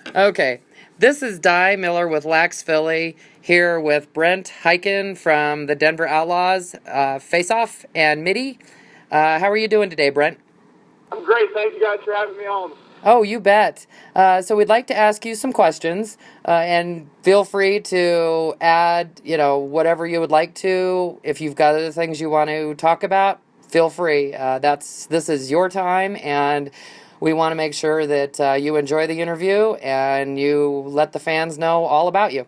here. Okay, this is Di Miller with Lax Philly here with Brent Hiken from the Denver Outlaws, Face Off and Midi. How are you doing today, Brent? I'm great. Thank you guys for having me on. Oh, you bet. So we'd like to ask you some questions, and feel free to add, whatever you would like to. If you've got other things you want to talk about, feel free. This is your time, and we want to make sure that you enjoy the interview and you let the fans know all about you.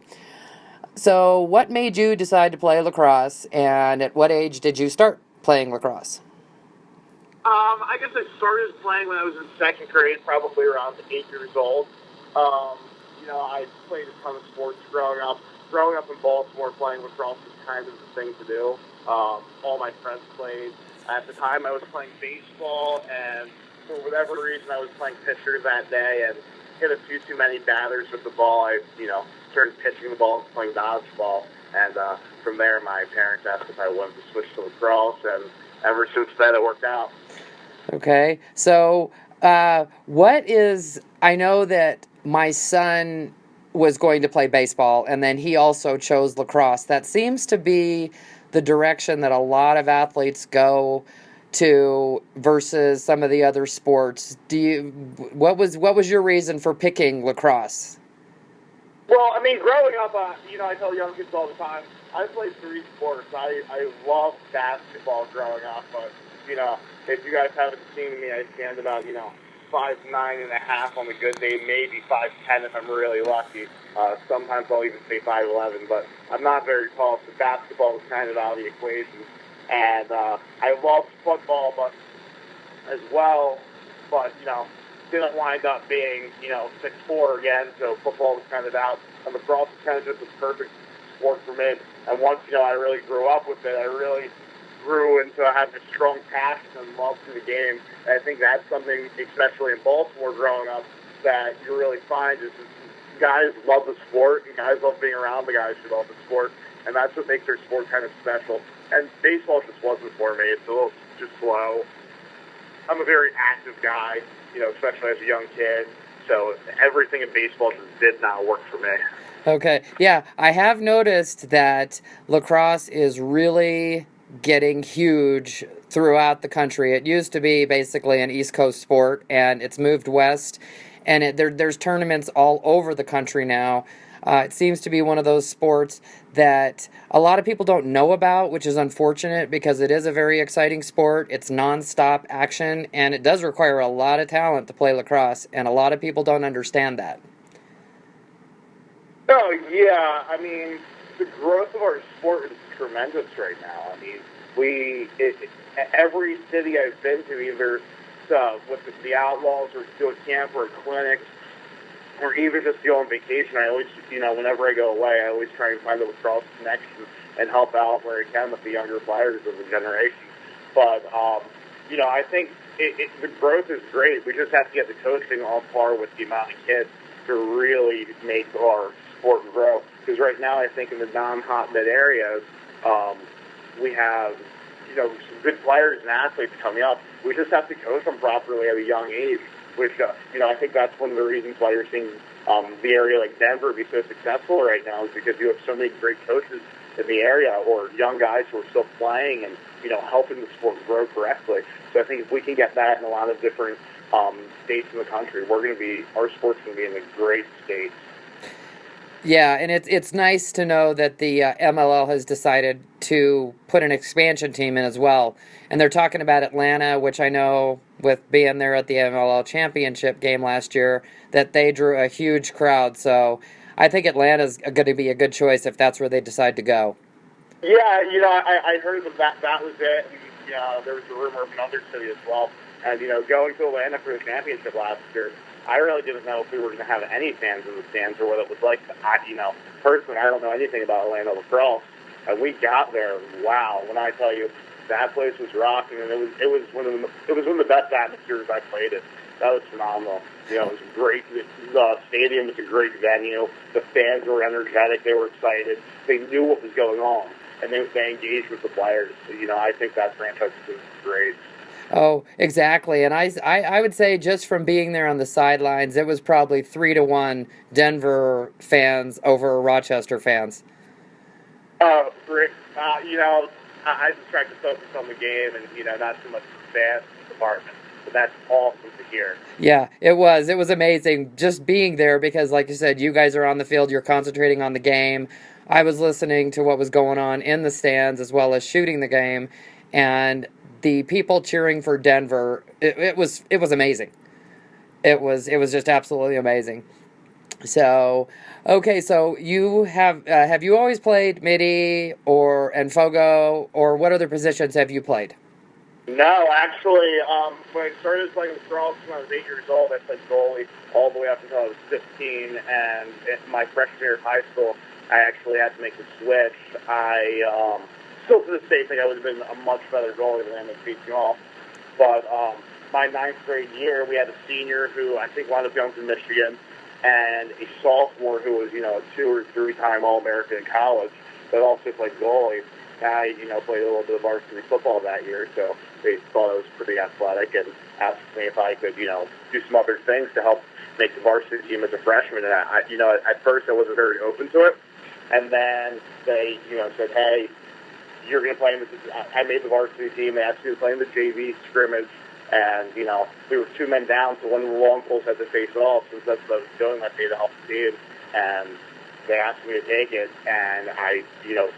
So, what made you decide to play lacrosse, and at what age did you start playing lacrosse? I guess I started playing when I was in second grade, probably around 8 years old. I played a ton of sports growing up. Growing up in Baltimore, playing lacrosse was kind of the thing to do. All my friends played. At the time, I was playing baseball, and for whatever reason, I was playing pitcher that day and hit a few too many batters with the ball. I, started pitching the ball and playing dodgeball. And from there, my parents asked if I wanted to switch to lacrosse, and ever since then, it worked out. Okay, so I know that my son was going to play baseball, and then he also chose lacrosse. That seems to be the direction that a lot of athletes go to versus some of the other sports. What was your reason for picking lacrosse? Well, I mean, growing up, I tell young kids all the time, I played 3 sports. I loved basketball growing up, but, if you guys haven't seen me, I stand about, 5'9.5" on a good day, maybe 5'10" if I'm really lucky. Sometimes I'll even say 5'11", but I'm not very tall, so basketball was kind of out of the equation. And I loved football, but as well, but, didn't wind up being, 6'4" again, so football was kind of out. And lacrosse was kind of just the perfect sport for me. And once, I really grew up with it, I really grew into having a strong passion and love for the game. And I think that's something, especially in Baltimore growing up, that you really find is guys love the sport, and guys love being around the guys who love the sport, and that's what makes their sport kind of special. And baseball just wasn't for me. It's a little just slow. I'm a very active guy, especially as a young kid, so everything in baseball just did not work for me. Okay, yeah, I have noticed that lacrosse is really getting huge throughout the country. It used to be basically an East Coast sport, and it's moved west, and there's tournaments all over the country now. It seems to be one of those sports that a lot of people don't know about, which is unfortunate because it is a very exciting sport. It's nonstop action, and it does require a lot of talent to play lacrosse, and a lot of people don't understand that. Oh, yeah. I mean, the growth of our sport is tremendous right now. I mean, every city I've been to, either with the Outlaws or do a camp or a clinic, or even just go on vacation, I always, whenever I go away, I always try and find a lacrosse connection and help out where I can with the younger players of the generation. But, I think the growth is great. We just have to get the coaching on par with the amount of kids to really make our sport grow. Because right now, I think in the non-hotbed areas, we have, some good players and athletes coming up. We just have to coach them properly at a young age, which, I think that's one of the reasons why you're seeing the area like Denver be so successful right now is because you have so many great coaches in the area or young guys who are still playing and, helping the sport grow correctly. So I think if we can get that in a lot of different states in the country, our sport's going to be in a great state. Yeah, and it's nice to know that the MLL has decided to put an expansion team in as well. And they're talking about Atlanta, which I know with being there at the MLL championship game last year, that they drew a huge crowd. So I think Atlanta's going to be a good choice if that's where they decide to go. Yeah, I heard that was it. And, there was a rumor of another city as well. And, going to Atlanta for the championship last year, I really didn't know if we were going to have any fans in the stands or what it was like. Personally, I don't know anything about Atlanta lacrosse. And we got there, wow, when I tell you, that place was rocking, and it was one of the best atmospheres I played in. That was phenomenal. It was great. The stadium was a great venue. The fans were energetic. They were excited. They knew what was going on, and they engaged with the players. I think that franchise is great. Oh, exactly. And I would say just from being there on the sidelines, it was probably 3-1 Denver fans over Rochester fans. Great. I just tried to focus on the game and, not too much the fans department. But that's awesome to hear. Yeah, it was. It was amazing just being there because, like you said, you guys are on the field, you're concentrating on the game. I was listening to what was going on in the stands as well as shooting the game, and the people cheering for Denver. It was amazing. It was just absolutely amazing. So, okay, so have you always played midi or and FOGO, or what other positions have you played? No, actually, when I started playing lacrosse when I was 8 years old, I played goalie all the way up until I was 15. And in my freshman year of high school, I actually had to make the switch. I still to this day think I would have been a much better goalie than I am at facing off. But my ninth grade year, we had a senior who I think wound up going to Michigan, and a sophomore who was, a 2 or 3 time All-American in college, but also played goalie. I, played a little bit of varsity football that year, so they thought I was pretty athletic and asked me if I could, do some other things to help make the varsity team as a freshman. And at first I wasn't very open to it. And then they, said, hey, you're going to play in the, I made the varsity team. They asked me to play in the JV scrimmage. And, we were 2 men down, so one of the long poles had to face off. Since that's what I was doing that day to help the team. And they asked me to take it, and I,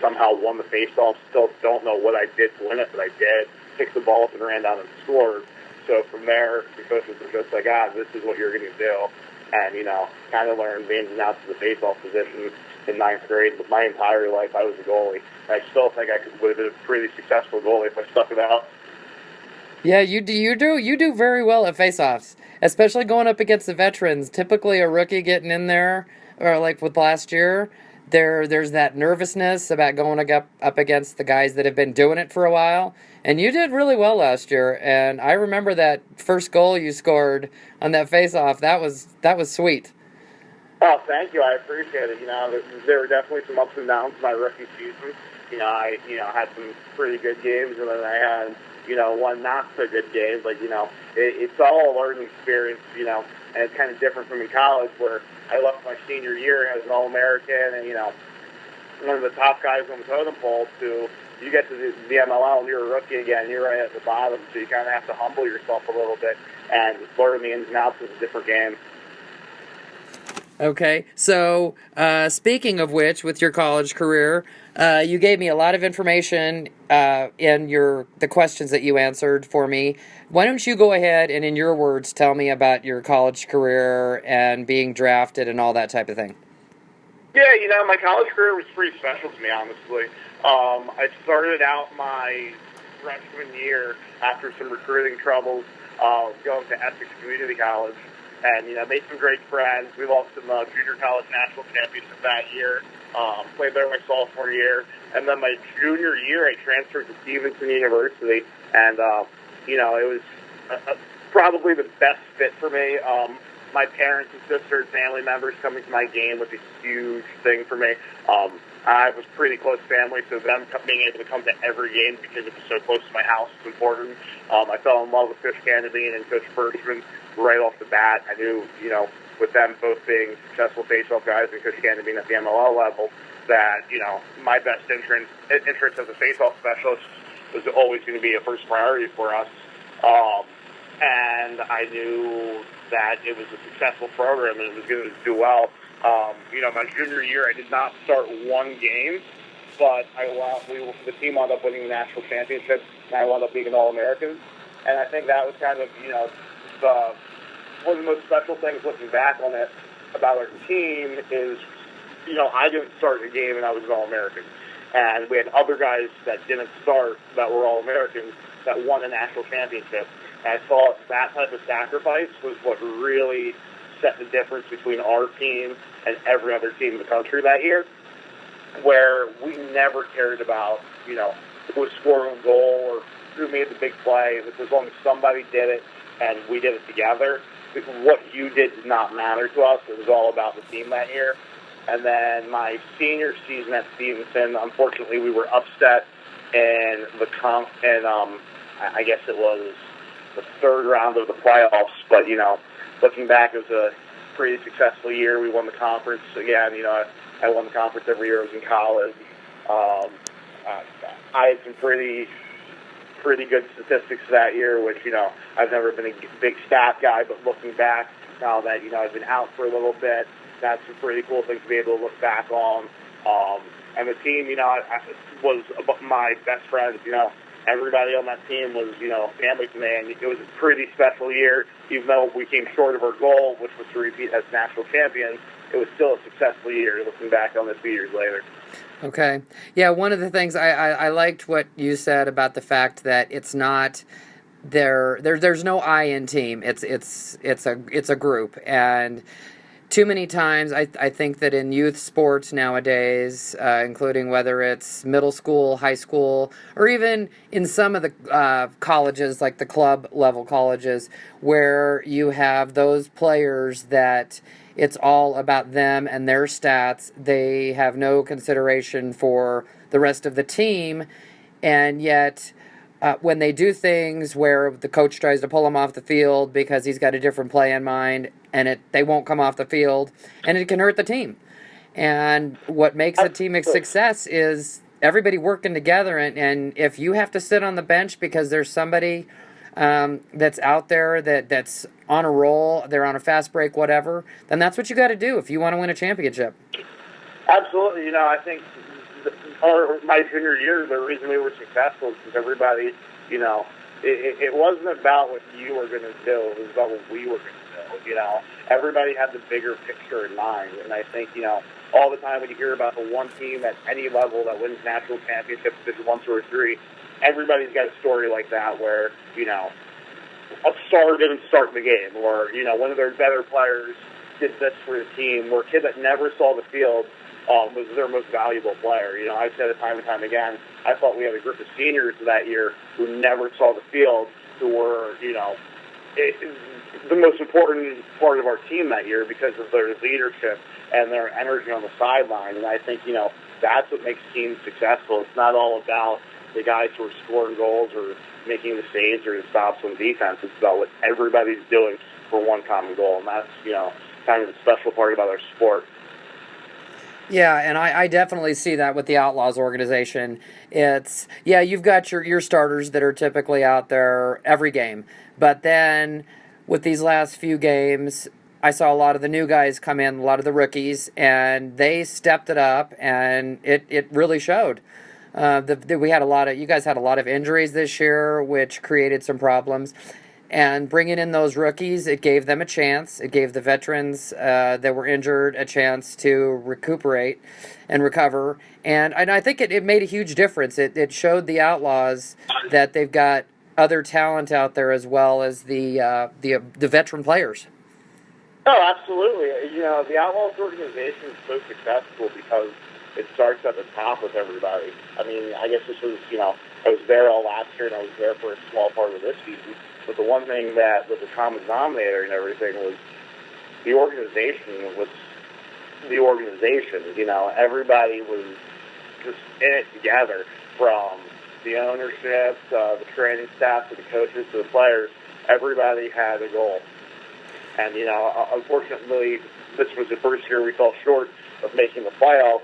somehow won the face-off. Still don't know what I did to win it, but I did. Picked the ball up and ran down and scored. So from there, the coaches were just like, this is what you're going to do. And, kind of learned the ins and outs of the face-off position in ninth grade. But my entire life, I was a goalie. I still think I would have been a pretty successful goalie if I stuck it out. Yeah, you do very well at face-offs, especially going up against the veterans. Typically, a rookie getting in there, or like with last year, there's that nervousness about going up against the guys that have been doing it for a while. And you did really well last year. And I remember that first goal you scored on that face-off. That was sweet. Oh, thank you. I appreciate it. There were definitely some ups and downs in my rookie season. I had some pretty good games, and then I had, one not so good game. But, it's all a learning experience, and it's kind of different from in college where I left my senior year as an All-American and, one of the top guys on the totem pole to you get to the MLL and you're a rookie again, you're right at the bottom, so you kind of have to humble yourself a little bit and learn the ins and outs of a different game. Okay, so speaking of which, with your college career, you gave me a lot of information in the questions that you answered for me. Why don't you go ahead and, in your words, tell me about your college career and being drafted and all that type of thing? Yeah, my college career was pretty special to me, honestly. I started out my freshman year after some recruiting troubles, going to Essex Community College. And, made some great friends. We lost in the junior college national championship that year. Played there my sophomore year. And then my junior year, I transferred to Stevenson University. And, it was probably the best fit for me. My parents and sisters, family members coming to my game was a huge thing for me. I was pretty close family, so them being able to come to every game because it was so close to my house was important. I fell in love with Coach Canadine and Coach Bergman right off the bat. I knew, with them both being successful face-off guys and Coach Canadine at the MLL level, that, my best interest as a face-off specialist was always going to be a first priority for us. And I knew that it was a successful program and it was going to do well. My junior year, I did not start one game, but the team wound up winning the national championship, and I wound up being an All-American. And I think that was kind of, one of the most special things looking back on it about our team is, I didn't start a game and I was an All-American. And we had other guys that didn't start that were All-Americans that won a national championship. And I thought that type of sacrifice was what really set the difference between our team and every other team in the country that year, where we never cared about, who was scoring a goal or who made the big play. As long as somebody did it and we did it together, what you did not matter to us. It was all about the team that year. And then my senior season at Stevenson, unfortunately, we were upset in the I guess it was the third round of the playoffs. But, looking back, it was a pretty successful year. We won the conference again. I won the conference every year I was in college. I had some pretty good statistics that year, which, I've never been a big stat guy, but looking back now that, I've been out for a little bit, that's some pretty cool things to be able to look back on. And the team, was my best friends, everybody on that team was, family to me, and it was a pretty special year. Even though we came short of our goal, which was to repeat as national champions, it was still a successful year looking back on this 2 years later. Okay. Yeah, one of the things I liked what you said about the fact that it's not there's no I in team. It's a group, and too many times I think that in youth sports nowadays, including whether it's middle school, high school, or even in some of the colleges like the club level colleges, where you have those players that it's all about them and their stats. They have no consideration for the rest of the team. And yet, when they do things where the coach tries to pull them off the field because he's got a different play in mind, and they won't come off the field, and it can hurt the team. And what makes a team a success is everybody working together. And if you have to sit on the bench because there's somebody that's out there that's on a roll, they're on a fast break, whatever, then that's what you got to do if you want to win a championship. Absolutely. I think my junior year, the reason we were successful is because everybody, it wasn't about what you were going to do. It was about what we were going to do. Everybody had the bigger picture in mind. And I think, all the time when you hear about the one team at any level that wins national championships, Division 1, 2, or 3, everybody's got a story like that where, a star didn't start the game, or, one of their better players did this for the team, or a kid that never saw the field was their most valuable player. I've said it time and time again, I thought we had a group of seniors that year who never saw the field, who were, the most important part of our team that year because of their leadership and their energy on the sideline. And I think, that's what makes teams successful. It's not all about the guys who are scoring goals or making the saves or the stops on defense. It's about what everybody's doing for one common goal, and that's, kind of the special part about our sport. Yeah, and I definitely see that with the Outlaws organization. It's, you've got your starters that are typically out there every game, but then with these last few games, I saw a lot of the new guys come in, a lot of the rookies, and they stepped it up, and it really showed. You guys had a lot of injuries this year, which created some problems. And bringing in those rookies, it gave them a chance. It gave the veterans that were injured a chance to recuperate and recover. And I think it made a huge difference. It showed the Outlaws that they've got other talent out there as well as the veteran players. Oh, absolutely. The Outlaws organization is so successful because it starts at the top with everybody. I mean, I guess this was, I was there all last year and I was there for a small part of this season. But the one thing that was the common denominator and everything was the organization was the organization. Everybody was just in it together, from the ownership to the training staff to the coaches to the players. Everybody had a goal. And, unfortunately, this was the first year we fell short of making the playoffs,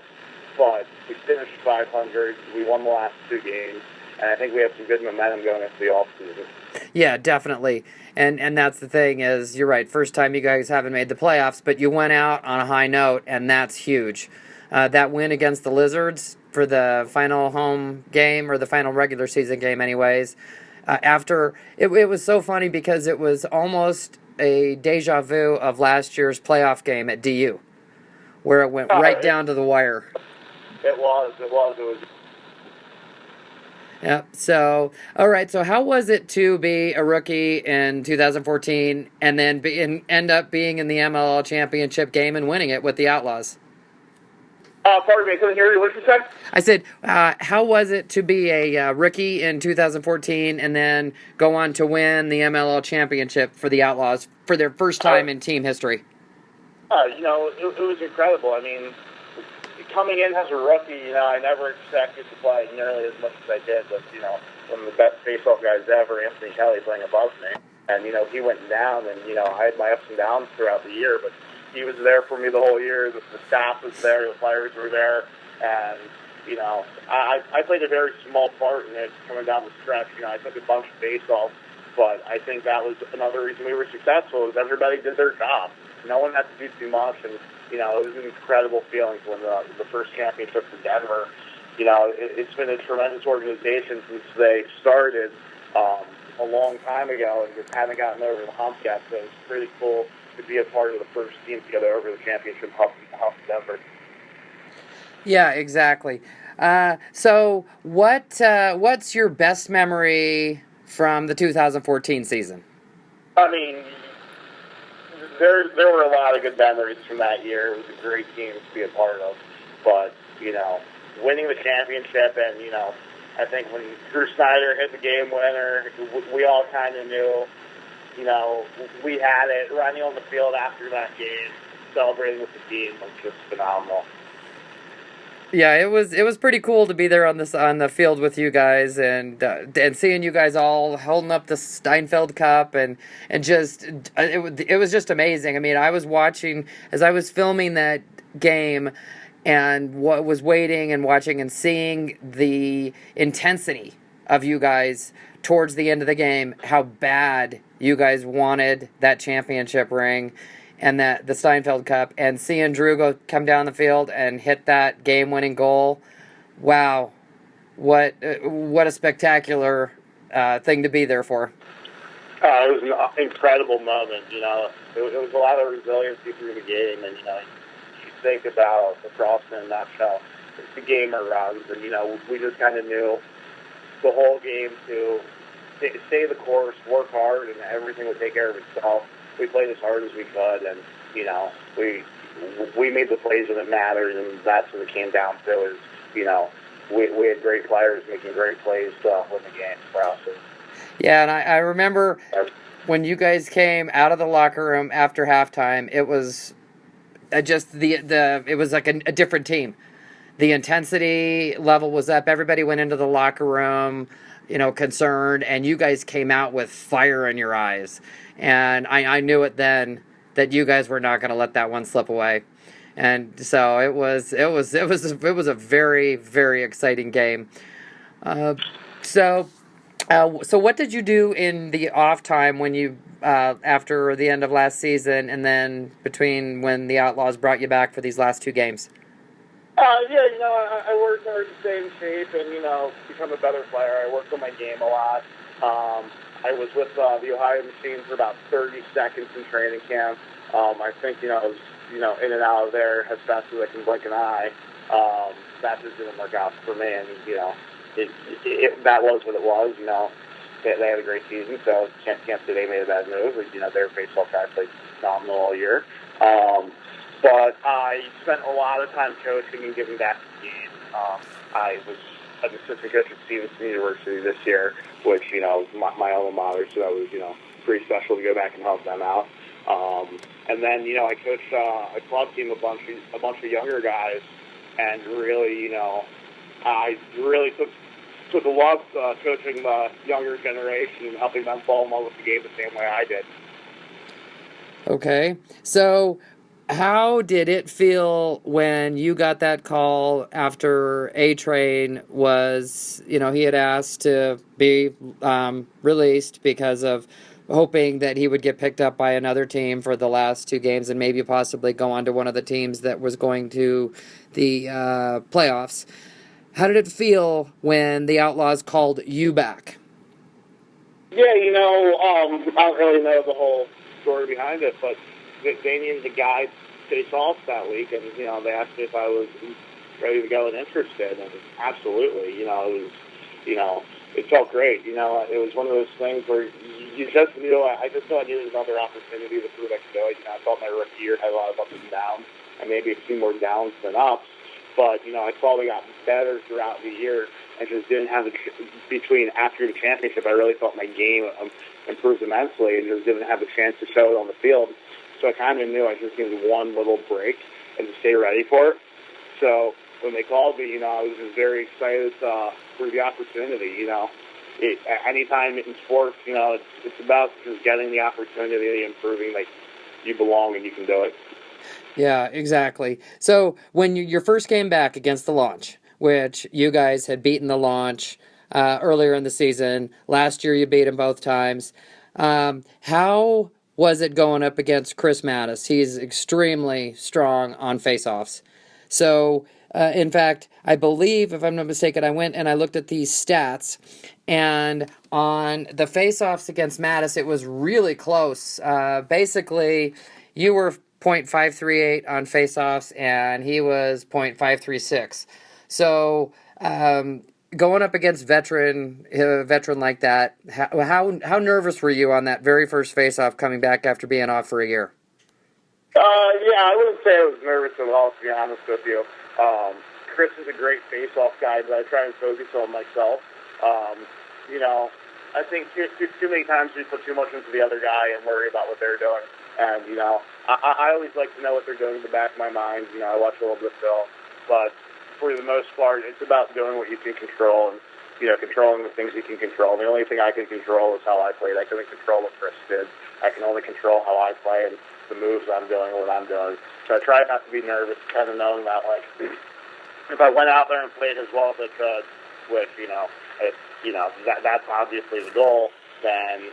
but we finished 500. We won the last 2 games. And I think we have some good momentum going into the offseason. Yeah, definitely. And that's the thing is, you're right, first time you guys haven't made the playoffs, but you went out on a high note, and that's huge. That win against the Lizards for the final home game, or the final regular season game anyways, it was so funny because it was almost a deja vu of last year's playoff game at DU, where it went right down to the wire. It was. Yeah. So, all right. So, how was it to be a rookie in 2014 and then end up being in the MLL championship game and winning it with the Outlaws? Pardon me, I couldn't hear you. What you said? I said, how was it to be a rookie in 2014 and then go on to win the MLL championship for the Outlaws for their first time in team history? It was incredible. I mean, coming in as a rookie, I never expected to play nearly as much as I did with, one of the best baseball guys ever, Anthony Kelly, playing above me. And, he went down, and, I had my ups and downs throughout the year, but he was there for me the whole year. The staff was there, the players were there, and, I played a very small part in it coming down the stretch. I took a bunch of base-offs, but I think that was another reason we were successful, is everybody did their job. No one had to do too much, and, it was an incredible feeling when the first championship for Denver. It's been a tremendous organization since they started a long time ago, and just haven't gotten over the hump yet, so it's pretty cool to be a part of the first team to get over the championship hump in Denver. Yeah, exactly. So what's your best memory from the 2014 season? I mean, there were a lot of good memories from that year. It was a great team to be a part of. But, winning the championship and, I think when Drew Snyder hit the game winner, we all kind of knew, we had it. Running on the field after that game, celebrating with the team was just phenomenal. Yeah, it was pretty cool to be there on the field with you guys, and seeing you guys all holding up the Steinfeld Cup, and just it was just amazing. I mean, I was watching as I was filming that game, and was waiting and watching and seeing the intensity of you guys towards the end of the game, how bad you guys wanted that championship ring and the Steinfeld Cup, and seeing Drew come down the field and hit that game-winning goal. Wow, what a spectacular thing to be there for. It was an incredible moment. It was a lot of resiliency through the game, and you think about Lacrosse in a nutshell. It's the game it runs, and we just kind of knew the whole game to stay the course, work hard, and everything would take care of itself. We played as hard as we could, and we made the plays when it mattered, and that's what it came down to. Is we had great players making great plays to win the game for us. Yeah, and I remember when you guys came out of the locker room after halftime, it was just it was like a different team. The intensity level was up. Everybody went into the locker room, concerned, and you guys came out with fire in your eyes. And I knew it then that you guys were not going to let that one slip away. And so it was a very, very exciting game. So what did you do in the off time when you after the end of last season, and then between when the Outlaws brought you back for these last two games? I worked hard to stay in shape and, become a better player. I worked on my game a lot. I was with the Ohio Machines for about 30 seconds in training camp. I think, I was, in and out of there as fast as I can blink an eye. That just didn't work out for me, and, that was what it was, They had a great season, so can't say they made a bad move. Their baseball guy played phenomenal all year. But I spent a lot of time coaching and giving back to the game. I was an assistant coach at Stevenson University this year, which, was my alma mater, so that was, pretty special to go back and help them out. And then, I coached a club team, a bunch of younger guys, and really, I really took a love coaching the younger generation and helping them fall in love with the game the same way I did. Okay, so how did it feel when you got that call after A-Train was, he had asked to be released because of hoping that he would get picked up by another team for the last two games and maybe possibly go on to one of the teams that was going to the playoffs? How did it feel when the Outlaws called you back? Yeah, I don't really know the whole story behind it, but they needed a guy face off that week, and they asked me if I was ready to go and interested, and absolutely, it was, it felt great. It was one of those things where you just knew I just thought I needed another opportunity to prove I could do it. I thought my rookie year had a lot of ups and downs, and maybe a few more downs than ups. But I thought we got better throughout the year, and just didn't have between after the championship. I really felt my game improved immensely, and just didn't have a chance to show it on the field. So I kind of knew I just needed one little break and to stay ready for it. So when they called me, I was just very excited for the opportunity. Anytime in sports, it's about just getting the opportunity and proving that you belong and you can do it. Yeah, exactly. So when your first game back against the Launch, which you guys had beaten the Launch earlier in the season, last year you beat him both times. How was it going up against Chris Mattis? He's extremely strong on faceoffs. So, in fact, I believe, if I'm not mistaken, I went and I looked at these stats, and on the faceoffs against Mattis, it was really close. Basically, you were .538 on faceoffs, and he was .536. So, going up against a veteran like that, how nervous were you on that very first faceoff coming back after being off for a year? Yeah, I wouldn't say I was nervous at all, to be honest with you. Chris is a great face-off guy, but I try and focus on myself. I think too many times we put too much into the other guy and worry about what they're doing. And, I always like to know what they're doing in the back of my mind. I watch a little bit of film. But for the most part, it's about doing what you can control and, controlling the things you can control. The only thing I can control is how I played. I couldn't control what Chris did. I can only control how I play and the moves I'm doing and what I'm doing. So I try not to be nervous, kind of knowing that, if I went out there and played as well as I could, which, that's obviously the goal, then,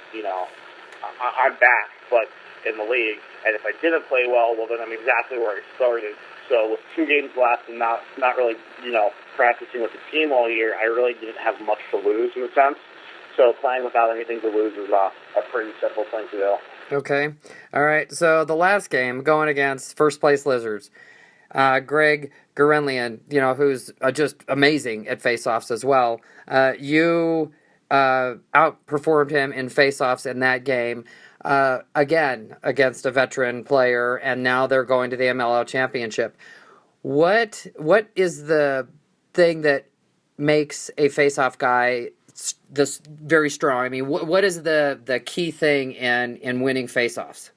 I'm back, but in the league. And if I didn't play well, then I'm exactly where I started. So with 2 games left and not really, practicing with the team all year, I really didn't have much to lose in a sense. So playing without anything to lose is a pretty simple thing to do. Okay. All right. So the last game going against first place Lizards, Greg Gurenlian, who's just amazing at faceoffs as well. You outperformed him in faceoffs in that game. Again, against a veteran player, and now they're going to the MLL championship. What is the thing that makes a faceoff guy this very strong? I mean, what is the key thing in winning faceoffs?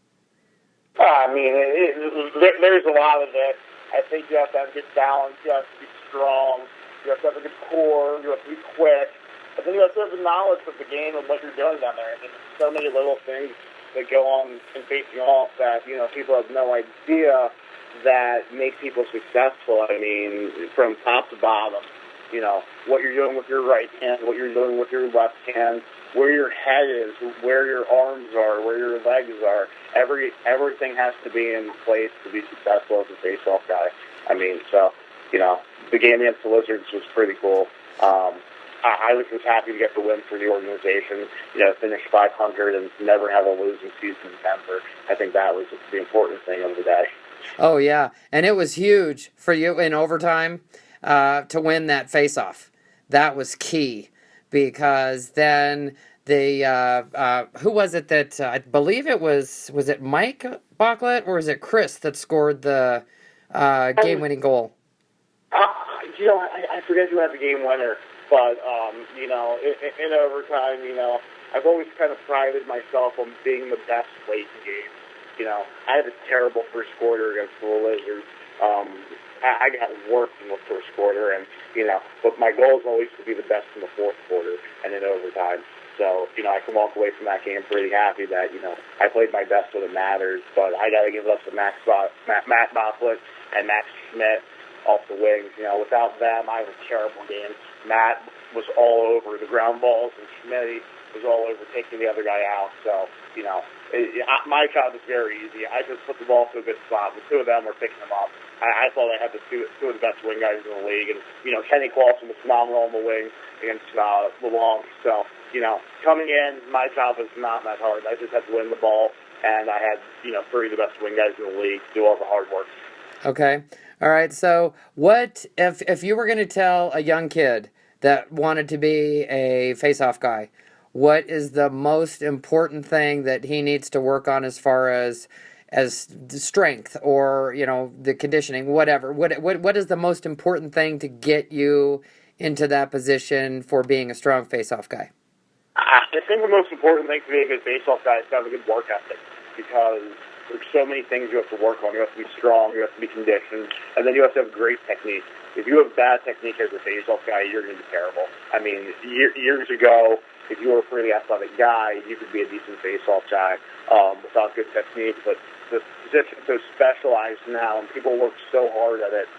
There's a lot of it. I think you have to have good balance. You have to be strong. You have to have a good core. You have to be quick. But then you have to have the knowledge of the game and what you're doing down there. There's so many little things that go on in facing off that, people have no idea that make people successful. I mean, from top to bottom, what you're doing with your right hand, what you're doing with your left hand, where your head is, where your arms are, where your legs are. Everything has to be in place to be successful as a face-off guy. The game against the Lizards was pretty cool. I was just happy to get the win for the organization, finish 500 and never have a losing season in Denver. I think that was the important thing of the day. Oh, yeah. And it was huge for you in overtime to win that faceoff. That was key because then who was it that, I believe it was it Mike Bachlet or was it Chris that scored the game-winning goal? I forget who had the game winner. But, in overtime, I've always kind of prided myself on being the best late in games. I had a terrible first quarter against the Lizards. I got worked in the first quarter, and, but my goal is always to be the best in the fourth quarter and in overtime. So, I can walk away from that game pretty happy that, I played my best when it matters. But I got to give it up to Matt Bachlet and Max Schmidt off the wings. Without them, I had a terrible game. Matt was all over the ground balls, and Schmidt was all over taking the other guy out. So, my job is very easy. I just put the ball to a good spot. The two of them were picking them up. I thought I had the two of the best wing guys in the league. And, Kenny Clausen was phenomenal on the wing against the Long. So, coming in, my job was not that hard. I just had to win the ball, and I had, 3 of the best wing guys in the league do all the hard work. Okay. All right. So what if you were going to tell a young kid that wanted to be a face-off guy, what is the most important thing that he needs to work on as far as strength or, the conditioning, whatever? What is the most important thing to get you into that position for being a strong face-off guy? I think the most important thing to be a good face-off guy is to have a good work ethic because, there's so many things you have to work on. You have to be strong, you have to be conditioned, and then you have to have great technique. If you have bad technique as a face-off guy, you're going to be terrible. I mean, years ago, if you were a pretty athletic guy, you could be a decent face-off guy without good technique. But the position's so specialized now, and people work so hard at it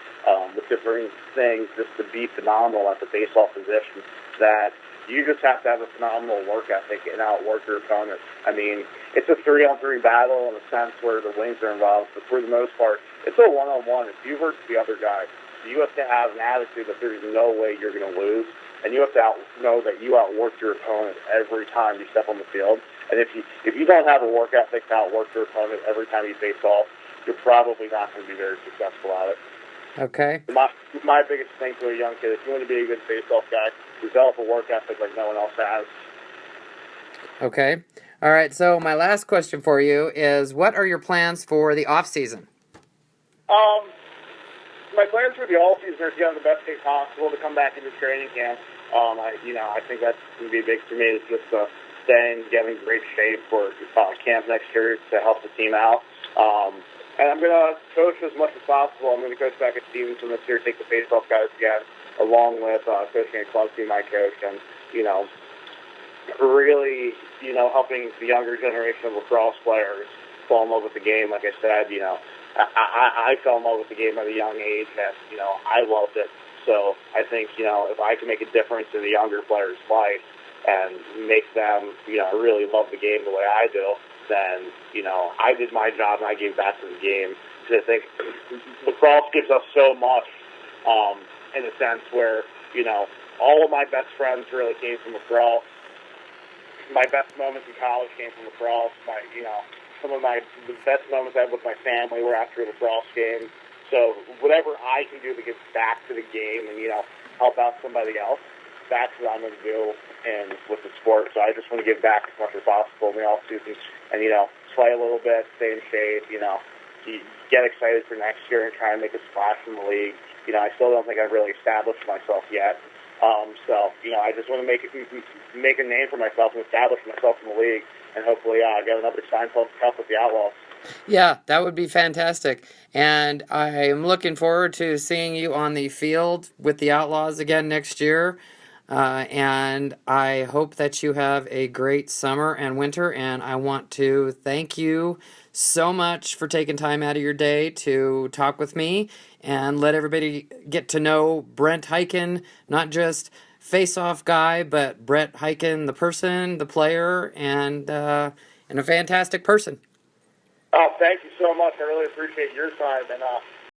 with different things just to be phenomenal at the face-off position that you just have to have a phenomenal work ethic and outwork your opponent. I mean, it's a 3-on-3 battle in a sense where the wings are involved, but for the most part, it's a one-on-one. It's you versus the other guy. So you have to have an attitude that there's no way you're going to lose, and you have to know that you outwork your opponent every time you step on the field. And if you don't have a work ethic to outwork your opponent every time you face off, you're probably not going to be very successful at it. Okay. My biggest thing to a young kid, if you want to be a good face-off guy, develop a work ethic like no one else has. Okay. All right, so my last question for you is, what are your plans for the off-season? My plans for the off-season are to get on the best day possible to come back into training camp. I think that's going to be big for me, is just to stay and get in great shape for camp next year to help the team out. And I'm going to coach as much as possible. I'm going to coach back at Stevenson this year, take the face-off guys again, along with coaching a club team I coach, and, really, helping the younger generation of lacrosse players fall in love with the game. Like I said, I fell in love with the game at a young age, and, I loved it. So I think, if I can make a difference in the younger players' life and make them, really love the game the way I do, then, I did my job and I gave back to the game. Because I think lacrosse gives us so much, in a sense where, all of my best friends really came from lacrosse. My best moments in college came from lacrosse. Some of the best moments I had with my family were after a lacrosse game. So whatever I can do to give back to the game and, help out somebody else, that's what I'm going to do with the sport. So I just want to give back as much as possible in the off-season and, play a little bit, stay in shape, get excited for next year and try and make a splash in the league. I still don't think I've really established myself yet. I just want to make a name for myself and establish myself in the league and hopefully get another Seinfeld Cup with the Outlaws. Yeah, that would be fantastic. And I am looking forward to seeing you on the field with the Outlaws again next year. And I hope that you have a great summer and winter. And I want to thank you so much for taking time out of your day to talk with me and let everybody get to know Brent Hiken, not just face-off guy, but Brent Hiken, the person, the player, and a fantastic person. Oh, thank you so much. I really appreciate your time, and